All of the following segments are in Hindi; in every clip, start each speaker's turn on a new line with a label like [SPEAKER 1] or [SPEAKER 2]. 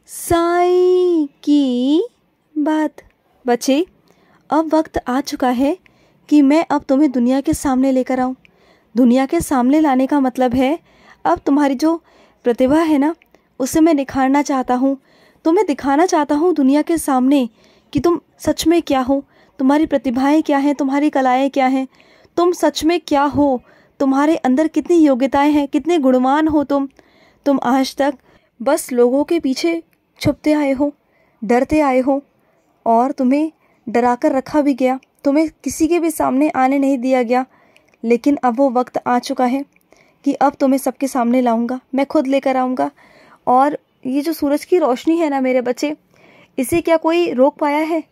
[SPEAKER 1] साईं की बात। बच्चे, अब वक्त आ चुका है कि मैं अब तुम्हें दुनिया के सामने लेकर आऊं। दुनिया के सामने लाने का मतलब है अब तुम्हारी जो प्रतिभा है ना, उसे मैं निखारना चाहता हूँ। तुम्हें दिखाना चाहता हूँ दुनिया के सामने कि तुम सच में क्या हो, तुम्हारी प्रतिभाएं क्या हैं, तुम्हारी कलाएं क्या हैं, तुम सच में क्या हो, तुम्हारे अंदर कितनी योग्यताएं हैं, कितने गुणवान हो तुम आज तक बस लोगों के पीछे छुपते आए हो, डरते आए हो और तुम्हें डरा कर रखा भी गया, तुम्हें किसी के भी सामने आने नहीं दिया गया। लेकिन अब वो वक्त आ चुका है कि अब तुम्हें सबके सामने लाऊंगा, मैं खुद लेकर आऊँगा। और ये जो सूरज की रोशनी है ना मेरे बच्चे, इसे क्या कोई रोक पाया है?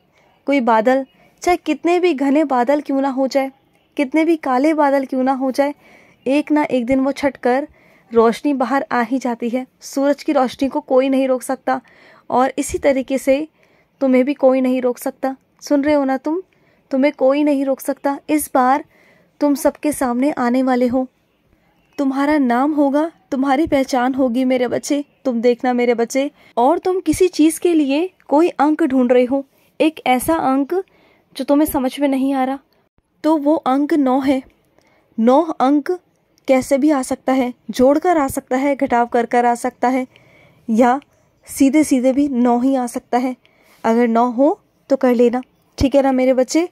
[SPEAKER 1] कोई बादल, चाहे कितने भी घने बादल क्यों ना हो जाए, कितने भी काले बादल क्यों ना हो जाए, एक ना एक दिन वो छट कर रोशनी बाहर आ ही जाती है। सूरज की रोशनी को कोई नहीं रोक सकता और इसी तरीके से तुम्हें भी कोई नहीं रोक सकता। सुन रहे हो ना तुम्हें कोई नहीं रोक सकता। इस बार तुम सबके सामने आने वाले हो, तुम्हारा नाम होगा, तुम्हारी पहचान होगी मेरे बच्चे। तुम देखना मेरे बच्चे, और तुम किसी चीज़ के लिए कोई अंक ढूंढ रहे हो, एक ऐसा अंक जो तुम्हें समझ में नहीं आ रहा, तो वो अंक 9 है। 9 अंक कैसे भी आ सकता है, जोड़कर आ सकता है, घटाव कर आ सकता है, या सीधे सीधे भी 9 ही आ सकता है। अगर 9 हो तो कर लेना, ठीक है ना मेरे बच्चे।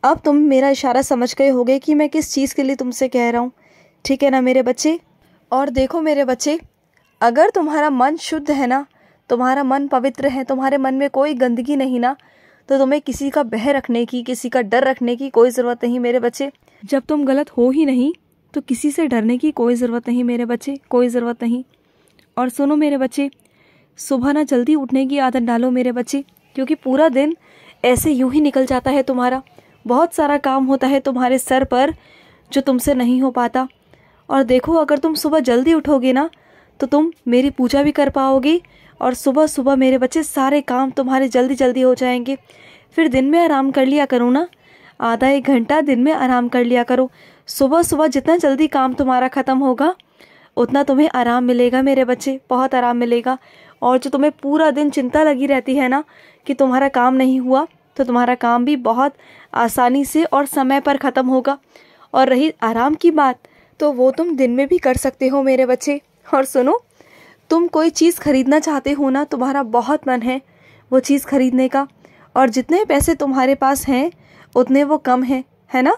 [SPEAKER 1] अब तुम मेरा इशारा समझ गए होगे कि मैं किस चीज़ के लिए तुमसे कह रहा हूँ, ठीक है ना मेरे बच्चे। और देखो मेरे बच्चे, अगर तुम्हारा मन शुद्ध है ना, तुम्हारा मन पवित्र है, तुम्हारे मन में कोई गंदगी नहीं ना, तो तुम्हें किसी का भय रखने की, किसी का डर रखने की कोई ज़रूरत नहीं मेरे बच्चे। जब तुम गलत हो ही नहीं तो किसी से डरने की कोई ज़रूरत नहीं मेरे बच्चे, कोई ज़रूरत नहीं। और सुनो मेरे बच्चे, सुबह ना जल्दी उठने की आदत डालो मेरे बच्चे, क्योंकि पूरा दिन ऐसे यूं ही निकल जाता है तुम्हारा। बहुत सारा काम होता है तुम्हारे सर पर जो तुमसे नहीं हो पाता। और देखो, अगर तुम सुबह जल्दी उठोगे ना तो तुम मेरी पूजा भी कर पाओगे और सुबह सुबह मेरे बच्चे सारे काम तुम्हारे जल्दी जल्दी हो जाएंगे। फिर दिन में आराम कर लिया करो ना, आधा 1 घंटा दिन में आराम कर लिया करो। सुबह सुबह जितना जल्दी काम तुम्हारा ख़त्म होगा उतना तुम्हें आराम मिलेगा मेरे बच्चे, बहुत आराम मिलेगा। और जो तुम्हें पूरा दिन चिंता लगी रहती है ना कि तुम्हारा काम नहीं हुआ, तो तुम्हारा काम भी बहुत आसानी से और समय पर ख़त्म होगा। और रही आराम की बात, तो वो तुम दिन में भी कर सकते हो मेरे बच्चे। और सुनो, तुम कोई चीज़ खरीदना चाहते हो ना, तुम्हारा बहुत मन है वो चीज़ खरीदने का, और जितने पैसे तुम्हारे पास हैं उतने वो कम हैं, है ना?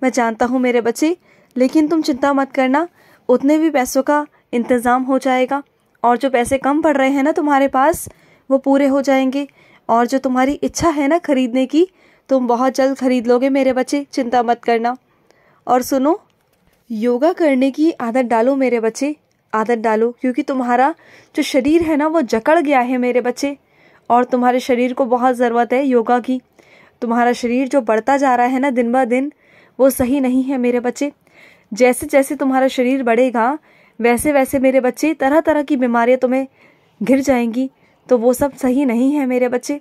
[SPEAKER 1] मैं जानता हूँ मेरे बच्चे, लेकिन तुम चिंता मत करना, उतने भी पैसों का इंतज़ाम हो जाएगा। और जो पैसे कम पड़ रहे हैं ना तुम्हारे पास, वो पूरे हो जाएंगे। और जो तुम्हारी इच्छा है ना खरीदने की, तुम बहुत जल्द खरीद लोगे मेरे बच्चे, चिंता मत करना। और सुनो, योगा करने की आदत डालो मेरे बच्चे, आदत डालो, क्योंकि तुम्हारा जो शरीर है ना वो जकड़ गया है मेरे बच्चे, और तुम्हारे शरीर को बहुत ज़रूरत है योगा की। तुम्हारा शरीर जो बढ़ता जा रहा है ना दिन ब दिन, वो सही नहीं है मेरे बच्चे। जैसे जैसे तुम्हारा शरीर बढ़ेगा वैसे वैसे मेरे बच्चे तरह तरह की बीमारियां तुम्हें घिर जाएंगी, तो वो सब सही नहीं है मेरे बच्चे।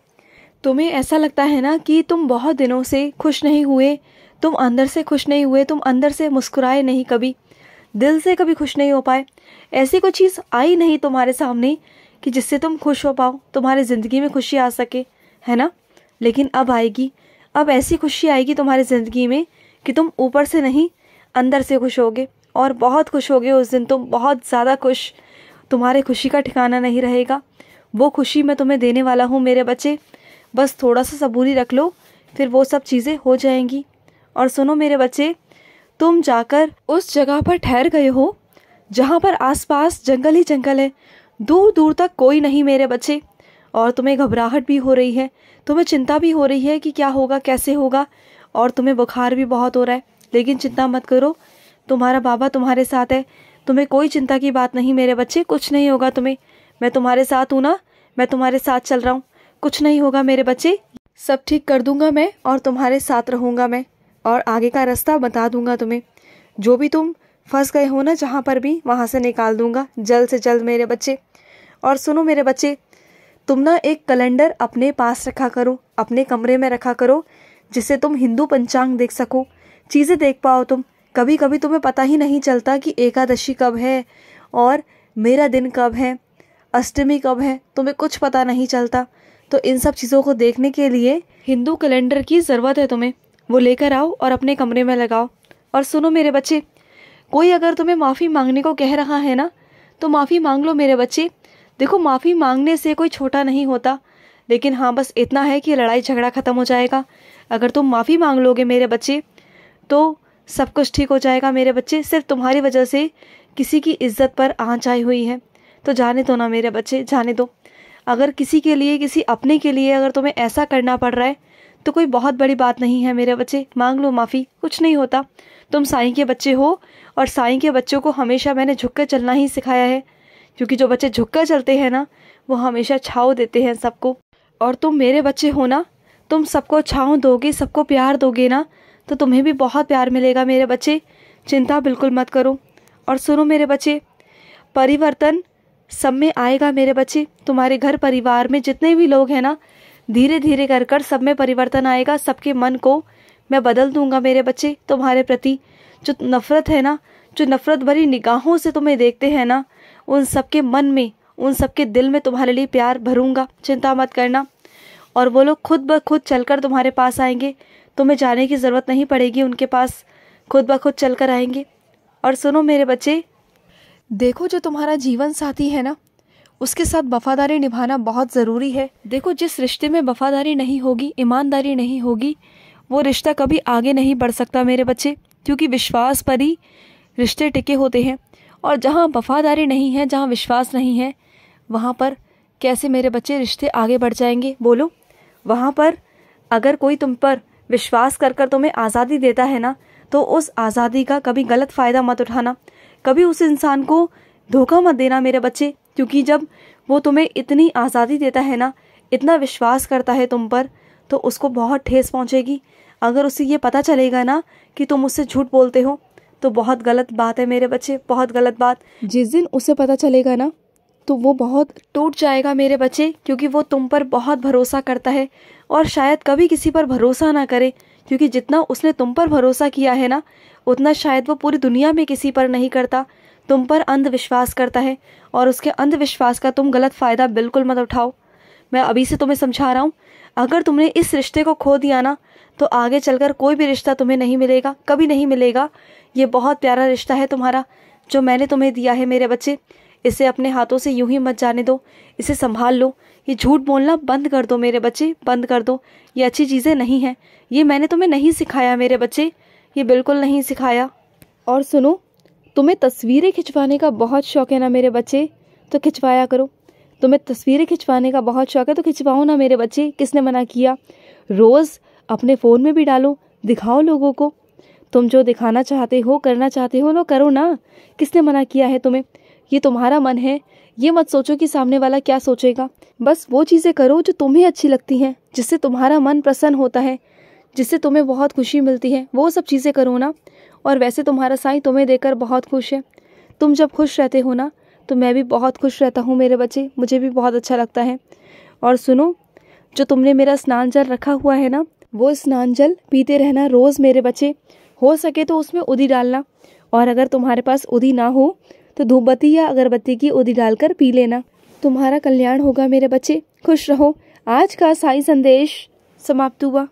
[SPEAKER 1] तुम्हें ऐसा लगता है ना कि तुम बहुत दिनों से खुश नहीं हुए, तुम अंदर से खुश नहीं हुए, तुम अंदर से मुस्कुराए नहीं, कभी दिल से कभी खुश नहीं हो पाए। ऐसी कोई चीज़ आई नहीं तुम्हारे सामने कि जिससे तुम खुश हो पाओ, तुम्हारी ज़िंदगी में खुशी आ सके, है ना? लेकिन अब आएगी, अब ऐसी खुशी आएगी तुम्हारी ज़िंदगी में कि तुम ऊपर से नहीं अंदर से खुश होगे, और बहुत खुश होगे उस दिन तुम, बहुत ज़्यादा खुश। तुम्हारे खुशी का ठिकाना नहीं रहेगा। वो खुशी मैं तुम्हें देने वाला हूँ मेरे बच्चे, बस थोड़ा सा सबूरी रख लो, फिर वो सब चीज़ें हो जाएंगी। और सुनो मेरे बच्चे, तुम जाकर उस जगह पर ठहर गए हो जहाँ पर आसपास जंगल ही जंगल है, दूर दूर तक कोई नहीं मेरे बच्चे। और तुम्हें घबराहट भी हो रही है, तुम्हें चिंता भी हो रही है कि क्या होगा, कैसे होगा, और तुम्हें बुखार भी बहुत हो रहा है। लेकिन चिंता मत करो, तुम्हारा बाबा तुम्हारे साथ है, तुम्हें कोई चिंता की बात नहीं मेरे बच्चे, कुछ नहीं होगा तुम्हें। मैं तुम्हारे साथ हूँ ना, मैं तुम्हारे साथ चल रहा हूँ, कुछ नहीं होगा मेरे बच्चे, सब ठीक कर दूंगा मैं, और तुम्हारे साथ रहूँगा मैं, और आगे का रास्ता बता दूंगा तुम्हें। जो भी तुम फंस गए हो ना जहाँ पर भी, वहाँ से निकाल दूंगा जल्द से जल्द मेरे बच्चे। और सुनो मेरे बच्चे, तुम ना एक कैलेंडर अपने पास रखा करो, अपने कमरे में रखा करो, जिससे तुम हिंदू पंचांग देख सको, चीज़ें देख पाओ तुम। कभी कभी तुम्हें पता ही नहीं चलता कि एकादशी कब है और मेरा दिन कब है। अष्टमी कब है तुम्हें कुछ पता नहीं चलता। तो इन सब चीज़ों को देखने के लिए हिंदू कैलेंडर की ज़रूरत है तुम्हें। वो लेकर आओ और अपने कमरे में लगाओ। और सुनो मेरे बच्चे, कोई अगर तुम्हें माफ़ी मांगने को कह रहा है ना तो माफ़ी मांग लो मेरे बच्चे। देखो, माफ़ी मांगने से कोई छोटा नहीं होता, लेकिन हाँ बस इतना है कि लड़ाई झगड़ा ख़त्म हो जाएगा। अगर तुम माफ़ी मांग लोगे मेरे बच्चे तो सब कुछ ठीक हो जाएगा मेरे बच्चे। सिर्फ तुम्हारी वजह से किसी की इज्जत पर आँच आई हुई है, तो जाने दो ना मेरे बच्चे, जाने दो। अगर किसी के लिए, किसी अपने के लिए अगर तुम्हें ऐसा करना पड़ रहा है तो कोई बहुत बड़ी बात नहीं है मेरे बच्चे। मांग लो माफ़ी, कुछ नहीं होता। तुम साईं के बच्चे हो और साईं के बच्चों को हमेशा मैंने झुककर चलना ही सिखाया है, क्योंकि जो बच्चे झुककर चलते हैं ना वो हमेशा छाँव देते हैं सबको। और तुम मेरे बच्चे हो ना, तुम सबको छाँव दोगे, सबको प्यार दोगे ना, तो तुम्हें भी बहुत प्यार मिलेगा मेरे बच्चे। चिंता बिल्कुल मत करो। और सुनो मेरे बच्चे, परिवर्तन सब में आएगा मेरे बच्चे। तुम्हारे घर परिवार में जितने भी लोग हैं ना, धीरे धीरे कर कर सब में परिवर्तन आएगा। सबके मन को मैं बदल दूंगा मेरे बच्चे। तुम्हारे प्रति जो नफ़रत है ना, जो नफ़रत भरी निगाहों से तुम्हें देखते हैं ना, उन सबके मन में, उन सबके दिल में तुम्हारे लिए प्यार भरूंगा। चिंता मत करना। और वो लोग खुद ब खुद चलकर तुम्हारे पास आएंगे। तुम्हें जाने की ज़रूरत नहीं पड़ेगी उनके पास, खुद ब खुद चल कर आएंगे। और सुनो मेरे बच्चे, देखो जो तुम्हारा जीवन साथी है ना, उसके साथ वफादारी निभाना बहुत ज़रूरी है। देखो, जिस रिश्ते में वफादारी नहीं होगी, ईमानदारी नहीं होगी, वो रिश्ता कभी आगे नहीं बढ़ सकता मेरे बच्चे, क्योंकि विश्वास पर ही रिश्ते टिके होते हैं। और जहाँ वफादारी नहीं है, जहाँ विश्वास नहीं है, वहाँ पर कैसे मेरे बच्चे रिश्ते आगे बढ़ जाएंगे बोलो। वहाँ पर अगर कोई तुम पर विश्वास कर कर तुम्हें आज़ादी देता है ना, तो उस आज़ादी का कभी गलत फ़ायदा मत उठाना। कभी उस इंसान को धोखा मत देना मेरे बच्चे, क्योंकि जब वो तुम्हें इतनी आज़ादी देता है ना, इतना विश्वास करता है तुम पर, तो उसको बहुत ठेस पहुँचेगी। अगर उसे ये पता चलेगा ना कि तुम उससे झूठ बोलते हो, तो बहुत गलत बात है मेरे बच्चे, बहुत गलत बात। जिस दिन उसे पता चलेगा ना, तो वो बहुत टूट जाएगा मेरे बच्चे, क्योंकि वो तुम पर बहुत भरोसा करता है। और शायद कभी किसी पर भरोसा ना करे, क्योंकि जितना उसने तुम पर भरोसा किया है ना, उतना शायद वो पूरी दुनिया में किसी पर नहीं करता। तुम पर अंधविश्वास करता है, और उसके अंधविश्वास का तुम गलत फ़ायदा बिल्कुल मत उठाओ। मैं अभी से तुम्हें समझा रहा हूँ, अगर तुमने इस रिश्ते को खो दिया ना, तो आगे चलकर कोई भी रिश्ता तुम्हें नहीं मिलेगा, कभी नहीं मिलेगा। ये बहुत प्यारा रिश्ता है तुम्हारा, जो मैंने तुम्हें दिया है मेरे बच्चे। इसे अपने हाथों से यूं ही मत जाने दो, इसे संभाल लो। ये झूठ बोलना बंद कर दो मेरे बच्चे, बंद कर दो। ये अच्छी चीज़ें नहीं हैं, ये मैंने तुम्हें नहीं सिखाया मेरे बच्चे, ये बिल्कुल नहीं सिखाया। और सुनो, तुम्हें तस्वीरें खिंचवाने का बहुत शौक है ना मेरे बच्चे, तो खिंचवाया करो। तुम्हें तस्वीरें खिंचवाने का बहुत शौक है तो खिंचवाओ ना मेरे बच्चे, किसने मना किया। रोज़ अपने फ़ोन में भी डालो, दिखाओ लोगों को। तुम जो दिखाना चाहते हो, करना चाहते हो ना, करो ना, किसने मना किया है तुम्हें। ये तुम्हारा मन है, ये मत सोचो कि सामने वाला क्या सोचेगा। बस वो चीज़ें करो जो तुम्हें अच्छी लगती हैं, जिससे तुम्हारा मन प्रसन्न होता है, जिससे तुम्हें बहुत खुशी मिलती है, वो सब चीज़ें करो ना। और वैसे तुम्हारा साईं तुम्हें देकर बहुत खुश है। तुम जब खुश रहते हो ना, तो मैं भी बहुत खुश रहता हूँ मेरे बच्चे, मुझे भी बहुत अच्छा लगता है। और सुनो, जो तुमने मेरा स्नान जल रखा हुआ है ना, वो स्नान जल पीते रहना रोज़ मेरे बच्चे। हो सके तो उसमें उदी डालना, और अगर तुम्हारे पास उदी ना हो तो धूपबत्ती या अगरबत्ती की उदी डालकर पी लेना। तुम्हारा कल्याण होगा मेरे बच्चे, खुश रहो। आज का साईं संदेश समाप्त हुआ।